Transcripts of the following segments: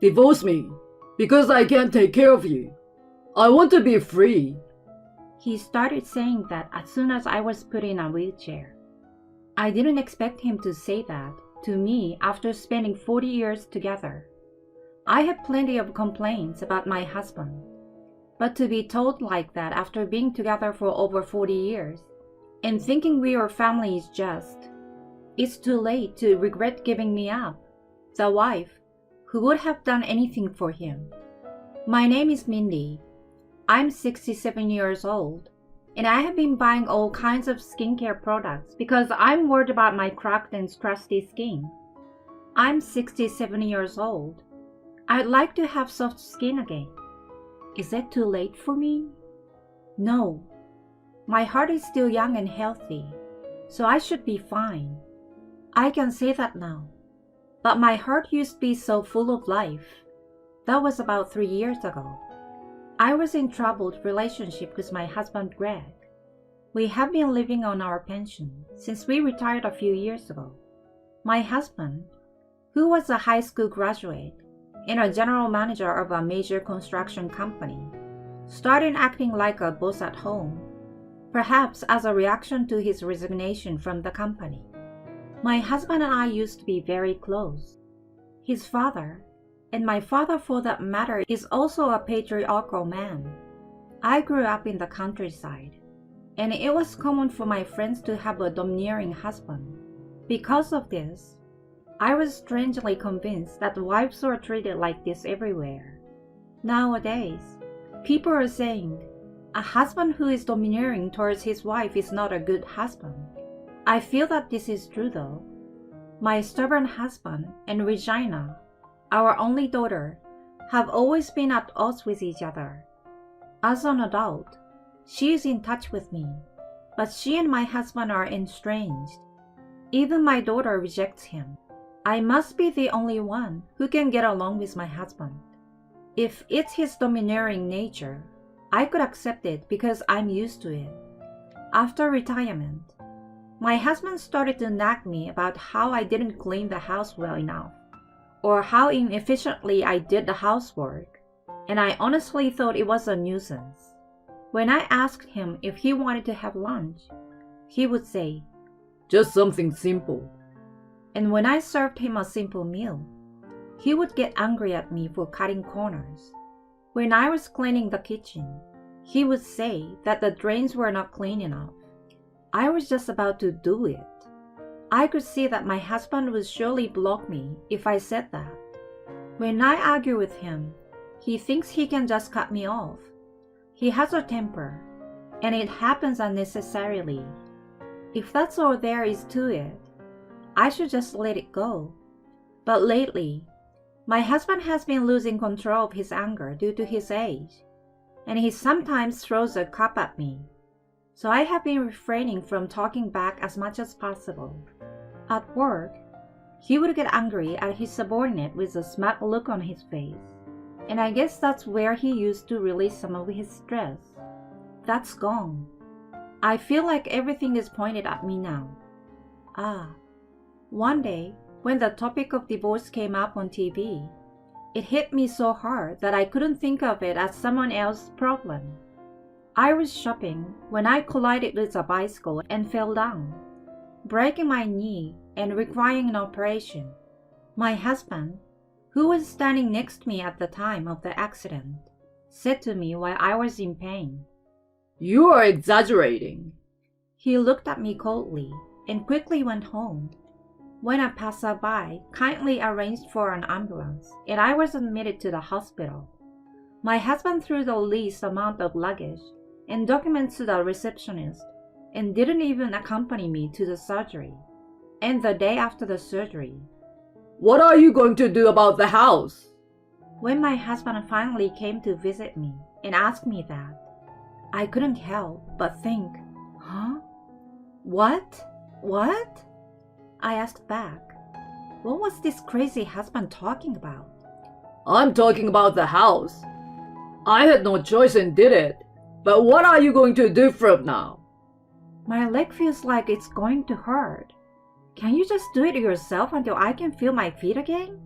Divorce me, because I can't take care of you. I want to be free. He started saying that as soon as I was put in a wheelchair. I didn't expect him to say that to me after spending 40 years together. I had plenty of complaints about my husband, but to be told like that after being together for over 40 years and thinking we are family is just, it's too late to regret giving me up, the wife who would have done anything for him. My name is Mindy. I'm 67 years old, and I have been buying all kinds of skincare products because I'm worried about my cracked and crusty skin. I'm 67 years old. I'd like to have soft skin again. Is it too late for me? No. My heart is still young and healthy, so I should be fine. I can say that now. But my heart used to be so full of life. That was about 3 years ago. I was in troubled relationship with my husband Greg. We have been living on our pension since we retired a few years ago. My husband, who was a high school graduate and a general manager of a major construction company, started acting like a boss at home, perhaps as a reaction to his resignation from the company. My husband and I used to be very close. His father, and my father for that matter, is also a patriarchal man. I grew up in the countryside, and it was common for my friends to have a domineering husband. Because of this, I was strangely convinced that wives were treated like this everywhere. Nowadays, people are saying, a husband who is domineering towards his wife is not a good husband. I feel that this is true though. My stubborn husband and Regina, our only daughter, have always been at odds with each other. As an adult, she is in touch with me, but she and my husband are estranged. Even my daughter rejects him. I must be the only one who can get along with my husband. If it's his domineering nature, I could accept it because I'm used to it. After retirement, my husband started to nag me about how I didn't clean the house well enough, or how inefficiently I did the housework, and I honestly thought it was a nuisance. When I asked him if he wanted to have lunch, he would say, Just something simple. And when I served him a simple meal, he would get angry at me for cutting corners. When I was cleaning the kitchen, he would say that the drains were not clean enough. I was just about to do it. I could see that my husband would surely block me if I said that. When I argue with him, he thinks he can just cut me off. He has a temper, and it happens unnecessarily. If that's all there is to it, I should just let it go. But lately, my husband has been losing control of his anger due to his age, and he sometimes throws a cup at me. So I have been refraining from talking back as much as possible. At work, he would get angry at his subordinate with a smug look on his face, and I guess that's where he used to release some of his stress. That's gone. I feel like everything is pointed at me now. One day, when the topic of divorce came up on TV, it hit me so hard that I couldn't think of it as someone else's problem. I was shopping when I collided with a bicycle and fell down, breaking my knee and requiring an operation. My husband, who was standing next to me at the time of the accident, said to me while I was in pain, You are exaggerating. He looked at me coldly and quickly went home. When a passerby kindly arranged for an ambulance and I was admitted to the hospital, my husband threw the least amount of luggage and documents to the receptionist and didn't even accompany me to the surgery. And the day after the surgery, What are you going to do about the house? When my husband finally came to visit me and asked me that, I couldn't help but think, huh? What? I asked back, what was this crazy husband talking about? I'm talking about the house. I had no choice and did it. But what are you going to do from now? My leg feels like it's going to hurt. Can you just do it yourself until I can feel my feet again?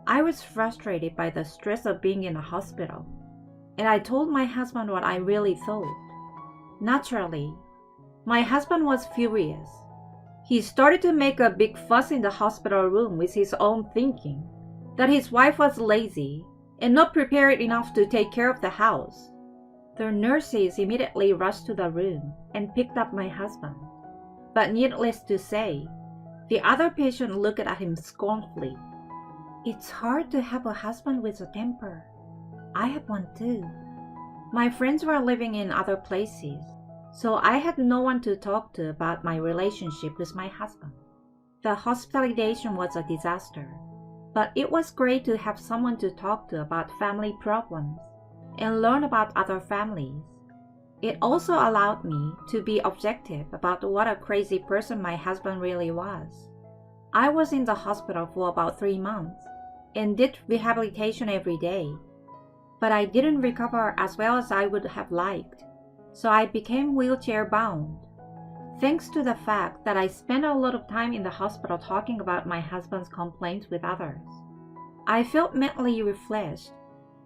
I was frustrated by the stress of being in a hospital, and I told my husband what I really thought. Naturally, my husband was furious. He started to make a big fuss in the hospital room with his own thinking that his wife was lazy and not prepared enough to take care of the house. The nurses immediately rushed to the room and picked up my husband. But needless to say, the other patient looked at him scornfully. It's hard to have a husband with a temper. I have one too. My friends were living in other places, so I had no one to talk to about my relationship with my husband. The hospitalization was a disaster, but it was great to have someone to talk to about family problems and learn about other families. It also allowed me to be objective about what a crazy person my husband really was. I was in the hospital for about 3 months and did rehabilitation every day, but I didn't recover as well as I would have liked, so I became wheelchair bound. Thanks to the fact that I spent a lot of time in the hospital talking about my husband's complaints with others, I felt mentally refreshed,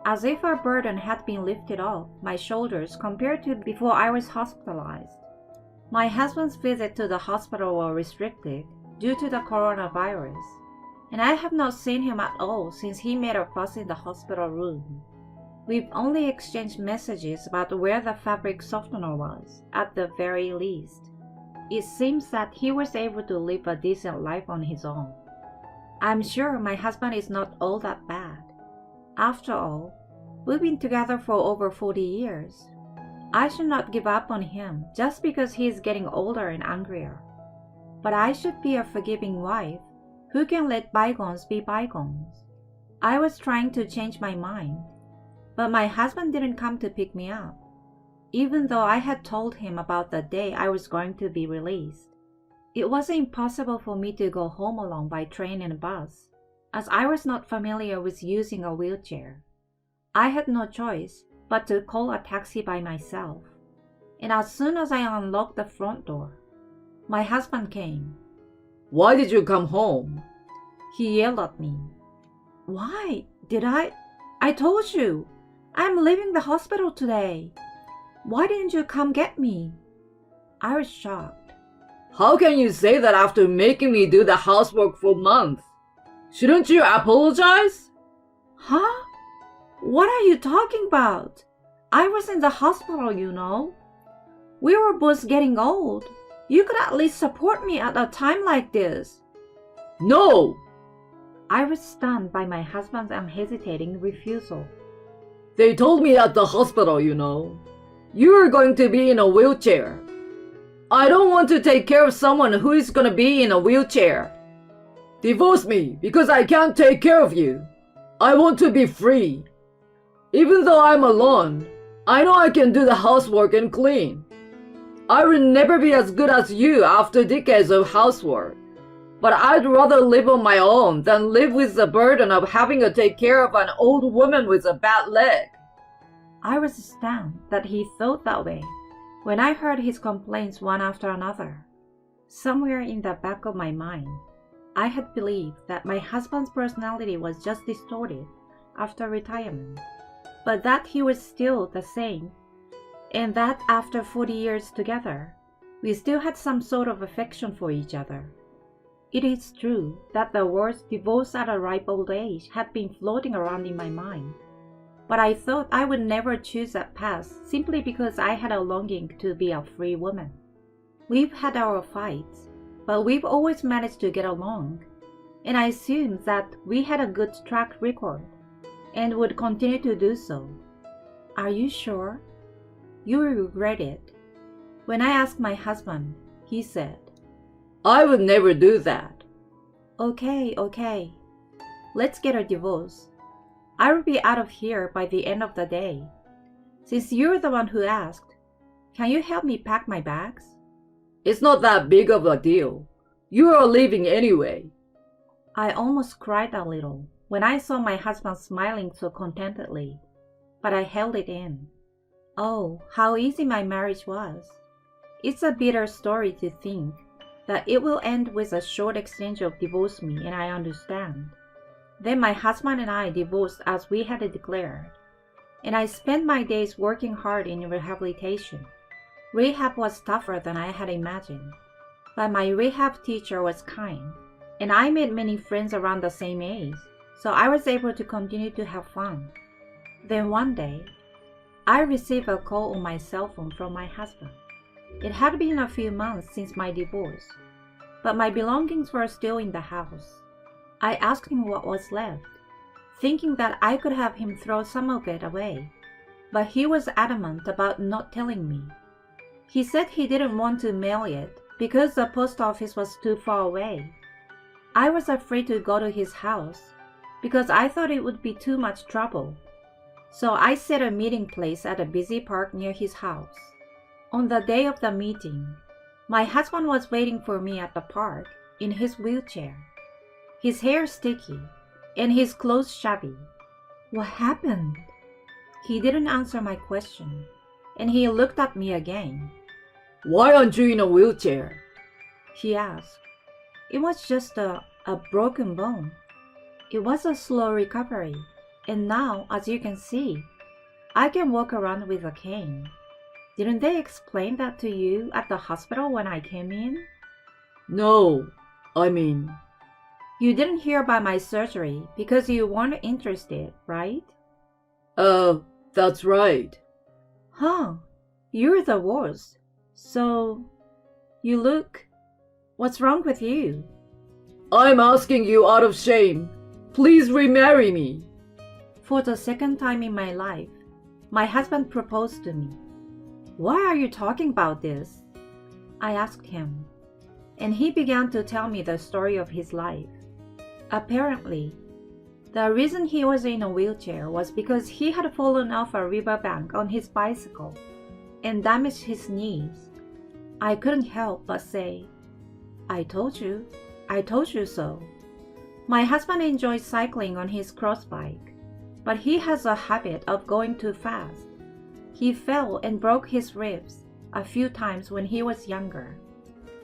as if a burden had been lifted off my shoulders compared to before I was hospitalized. My husband's visits to the hospital were restricted due to the coronavirus, and I have not seen him at all since he made a fuss in the hospital room. We've only exchanged messages about where the fabric softener was, at the very least. It seems that he was able to live a decent life on his own. I'm sure my husband is not all that bad. After all, we've been together for over 40 years. I should not give up on him just because he is getting older and angrier. But I should be a forgiving wife who can let bygones be bygones. I was trying to change my mind, but my husband didn't come to pick me up, even though I had told him about the day I was going to be released. It was impossible for me to go home alone by train and bus, as I was not familiar with using a wheelchair. I had no choice but to call a taxi by myself, and as soon as I unlocked the front door, my husband came. Why did you come home? He yelled at me. Why did I? I told you, I'm leaving the hospital today. Why didn't you come get me? I was shocked. How can you say that after making me do the housework for months? Shouldn't you apologize? Huh? What are you talking about? I was in the hospital, you know. We were both getting old. You could at least support me at a time like this. No! I was stunned by my husband's unhesitating refusal. They told me at the hospital, you know. You are going to be in a wheelchair. I don't want to take care of someone who is going to be in a wheelchair. Divorce me because I can't take care of you. I want to be free. Even though I'm alone, I know I can do the housework and clean. I will never be as good as you after decades of housework. But I'd rather live on my own than live with the burden of having to take care of an old woman with a bad leg. I was stunned that he thought that way when I heard his complaints one after another. Somewhere in the back of my mind, I had believed that my husband's personality was just distorted after retirement, but that he was still the same, and that after 40 years together, we still had some sort of affection for each other. It is true that the words divorce at a ripe old age had been floating around in my mind, but I thought I would never choose that path simply because I had a longing to be a free woman. We've had our fights, but we've always managed to get along, and I assumed that we had a good track record and would continue to do so. Are you sure? You will regret it. When I asked my husband, he said, I would never do that. Okay. Let's get a divorce. I will be out of here by the end of the day. Since you're the one who asked, can you help me pack my bags? It's not that big of a deal. You are leaving anyway. I almost cried a little when I saw my husband smiling so contentedly, but I held it in. Oh, how easy my marriage was. It's a bitter story to think that it will end with a short exchange of divorce me, and I understand. Then my husband and I divorced as we had declared, and I spent my days working hard in rehabilitation. Rehab was tougher than I had imagined, but my rehab teacher was kind, and I made many friends around the same age, so I was able to continue to have fun. Then one day, I received a call on my cell phone from my husband. It had been a few months since my divorce, but my belongings were still in the house. I asked him what was left, thinking that I could have him throw some of it away, but he was adamant about not telling me. He said he didn't want to mail it because the post office was too far away. I was afraid to go to his house because I thought it would be too much trouble. So I set a meeting place at a busy park near his house. On the day of the meeting, my husband was waiting for me at the park in his wheelchair. His hair sticky and his clothes shabby. What happened? He didn't answer my question, and he looked at me again. Why aren't you in a wheelchair? He asked. It was just a broken bone. It was a slow recovery, and now, as you can see, I can walk around with a cane. Didn't they explain that to you at the hospital when I came in? No, You didn't hear about my surgery because you weren't interested, right? That's right. Huh, you're the worst. So, you look... What's wrong with you? I'm asking you out of shame. Please remarry me. For the second time in my life, my husband proposed to me. Why are you talking about this? I asked him, and he began to tell me the story of his life. Apparently, the reason he was in a wheelchair was because he had fallen off a riverbank on his bicycle and damaged his knees. I couldn't help but say, I told you so. My husband enjoys cycling on his cross bike, but he has a habit of going too fast. He fell and broke his ribs a few times when he was younger.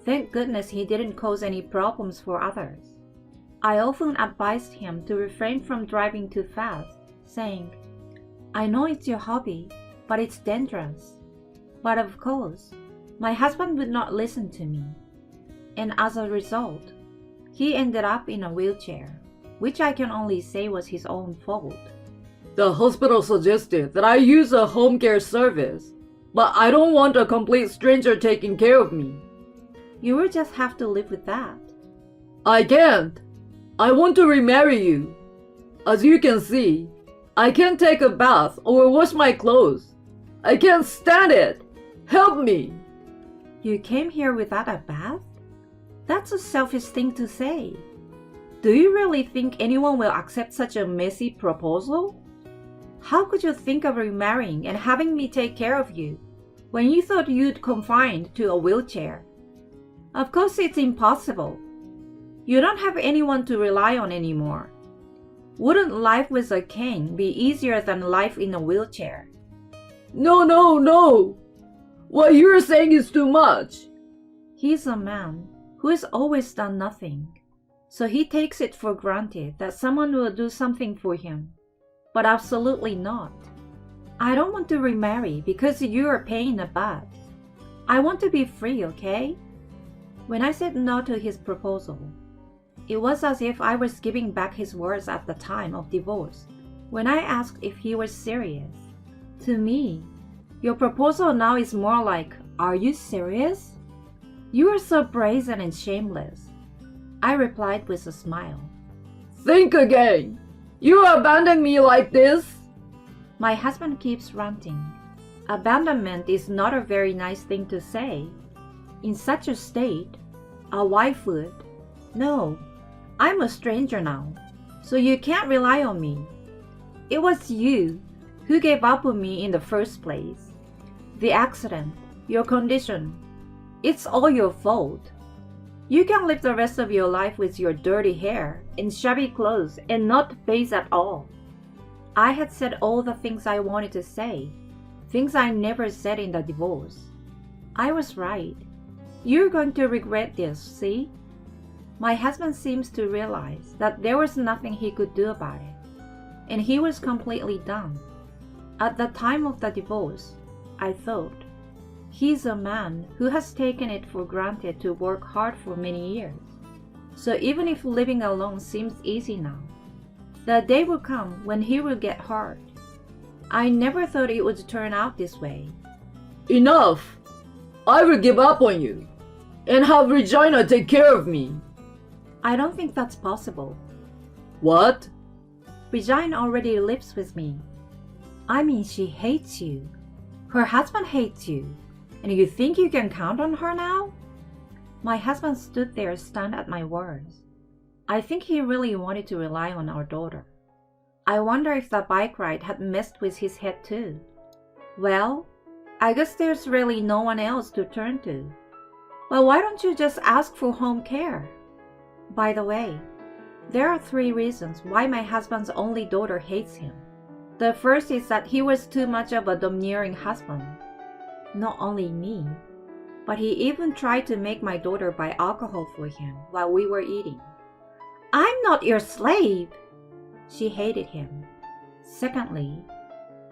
Thank goodness he didn't cause any problems for others. I often advised him to refrain from driving too fast, saying, I know it's your hobby, but it's dangerous. But of course, my husband would not listen to me, and as a result, he ended up in a wheelchair, which I can only say was his own fault. The hospital suggested that I use a home care service, but I don't want a complete stranger taking care of me. You will just have to live with that. I can't. I want to remarry you. As you can see, I can't take a bath or wash my clothes. I can't stand it. Help me. You came here without a bath? That's a selfish thing to say. Do you really think anyone will accept such a messy proposal? How could you think of remarrying and having me take care of you when you thought you'd confined to a wheelchair? Of course it's impossible. You don't have anyone to rely on anymore. Wouldn't life with a cane be easier than life in a wheelchair? No. What you're saying is too much. He's a man who has always done nothing, so he takes it for granted that someone will do something for him. But absolutely not. I don't want to remarry because you are paying a butt. I want to be free, okay? When I said no to his proposal, it was as if I was giving back his words at the time of divorce, when I asked if he was serious. To me, your proposal now is more like, are you serious? You are so brazen and shameless. I replied with a smile. Think again. You abandon me like this? My husband keeps ranting. Abandonment is not a very nice thing to say. In such a state, a wife would. No, I'm a stranger now, so you can't rely on me. It was you who gave up on me in the first place. The accident, your condition, it's all your fault. You can live the rest of your life with your dirty hair and shabby clothes and not bathe at all. I had said all the things I wanted to say, things I never said in the divorce. I was right. You're going to regret this, see? My husband seems to realize that there was nothing he could do about it, and he was completely done. At the time of the divorce, I thought, he's a man who has taken it for granted to work hard for many years. So even if living alone seems easy now, the day will come when he will get hurt. I never thought it would turn out this way. Enough! I will give up on you and have Regina take care of me. I don't think that's possible. What? Regina already lives with me. I mean, she hates you. Her husband hates you. And you think you can count on her now? My husband stood there stunned at my words. I think he really wanted to rely on our daughter. I wonder if the bike ride had messed with his head too. Well, I guess there's really no one else to turn to. Well, why don't you just ask for home care? By the way, there are 3 reasons why my husband's only daughter hates him. The first is that he was too much of a domineering husband. Not only me, but he even tried to make my daughter buy alcohol for him while we were eating. I'm not your slave! She hated him. Secondly,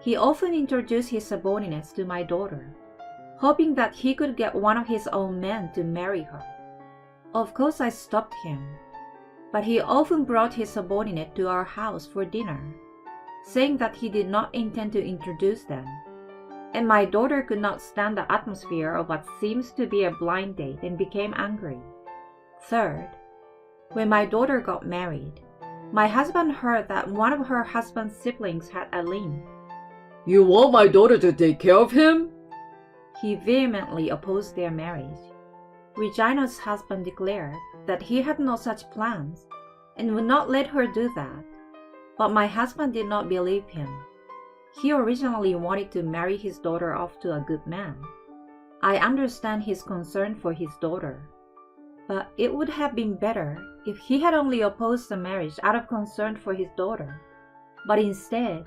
he often introduced his subordinates to my daughter, hoping that he could get one of his own men to marry her. Of course, I stopped him, but he often brought his subordinate to our house for dinner, saying that he did not intend to introduce them, and my daughter could not stand the atmosphere of what seems to be a blind date and became angry. Third, when my daughter got married, my husband heard that one of her husband's siblings had a limb. You want my daughter to take care of him? He vehemently opposed their marriage. Regina's husband declared that he had no such plans and would not let her do that, but my husband did not believe him. He originally wanted to marry his daughter off to a good man. I understand his concern for his daughter, but it would have been better if he had only opposed the marriage out of concern for his daughter. But instead,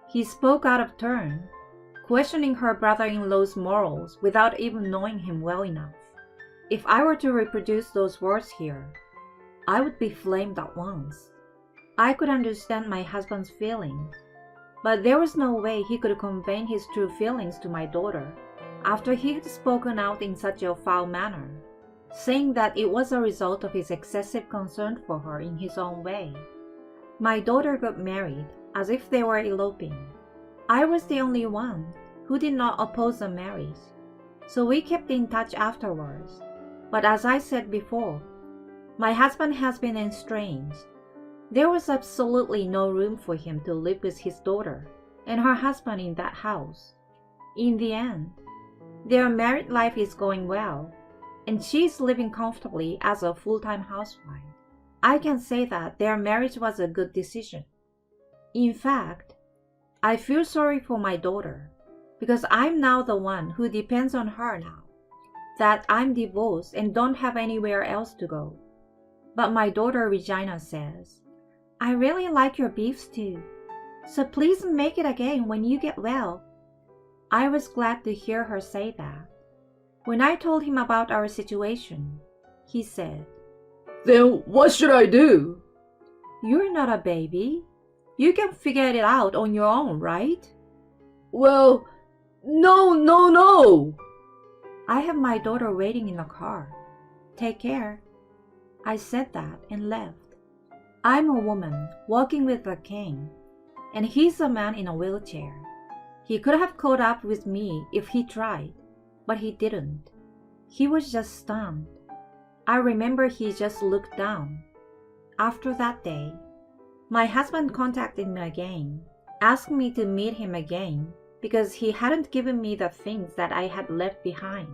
he spoke out of turn, questioning her brother-in-law's morals without even knowing him well enough. If I were to reproduce those words here, I would be flamed at once. I could understand my husband's feelings, but there was no way he could convey his true feelings to my daughter after he had spoken out in such a foul manner, saying that it was a result of his excessive concern for her in his own way. My daughter got married as if they were eloping. I was the only one who did not oppose the marriage, so we kept in touch afterwards. But as I said before, my husband has been estranged. There was absolutely no room for him to live with his daughter and her husband in that house. In the end, their married life is going well, and she is living comfortably as a full-time housewife. I can say that their marriage was a good decision. In fact, I feel sorry for my daughter because I'm now the one who depends on her now that I'm divorced and don't have anywhere else to go. But my daughter Regina says, I really like your beef stew, so please make it again when you get well. I was glad to hear her say that. When I told him about our situation, he said, Then what should I do? You're not a baby. You can figure it out on your own, right? Well, no. I have my daughter waiting in the car. Take care. I said that and left. I'm a woman walking with a cane, and he's a man in a wheelchair. He could have caught up with me if he tried, but he didn't. He was just stunned. I remember he just looked down. After that day, my husband contacted me again, asking me to meet him again because he hadn't given me the things that I had left behind.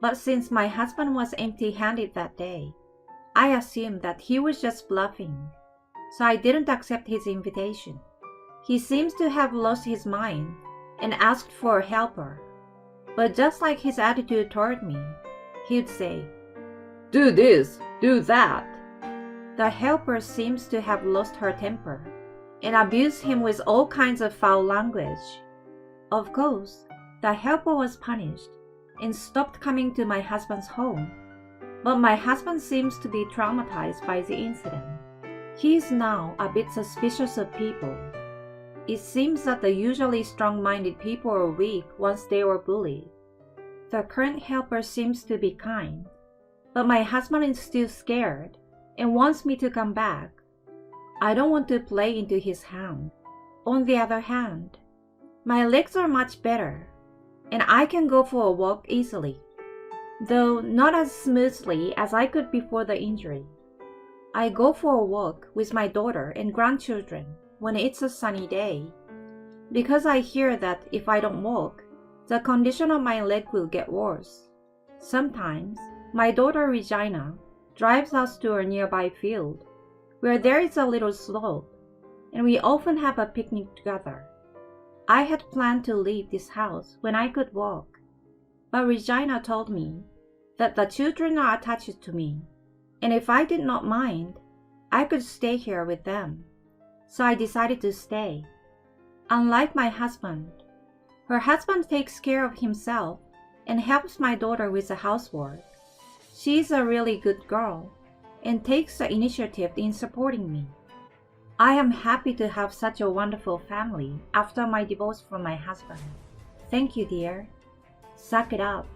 But since my husband was empty-handed that day, I assumed that he was just bluffing, so I didn't accept his invitation. He seems to have lost his mind and asked for a helper, but just like his attitude toward me, he'd say, Do this, do that. The helper seems to have lost her temper and abused him with all kinds of foul language. Of course, the helper was punished and stopped coming to my husband's home. But my husband seems to be traumatized by the incident. He is now a bit suspicious of people. It seems that the usually strong-minded people are weak once they were bullied. The current helper seems to be kind, but my husband is still scared and wants me to come back. I don't want to play into his hand. On the other hand, my legs are much better, and I can go for a walk easily, though not as smoothly as I could before the injury. I go for a walk with my daughter and grandchildren when it's a sunny day, because I hear that if I don't walk, the condition of my leg will get worse. Sometimes, my daughter Regina drives us to a nearby field, where there is a little slope, and we often have a picnic together. I had planned to leave this house when I could walk, but Regina told me that the children are attached to me, and if I did not mind, I could stay here with them. So I decided to stay. Unlike my husband, her husband takes care of himself and helps my daughter with the housework. She is a really good girl and takes the initiative in supporting me. I am happy to have such a wonderful family after my divorce from my husband. Thank you, dear. Suck it up.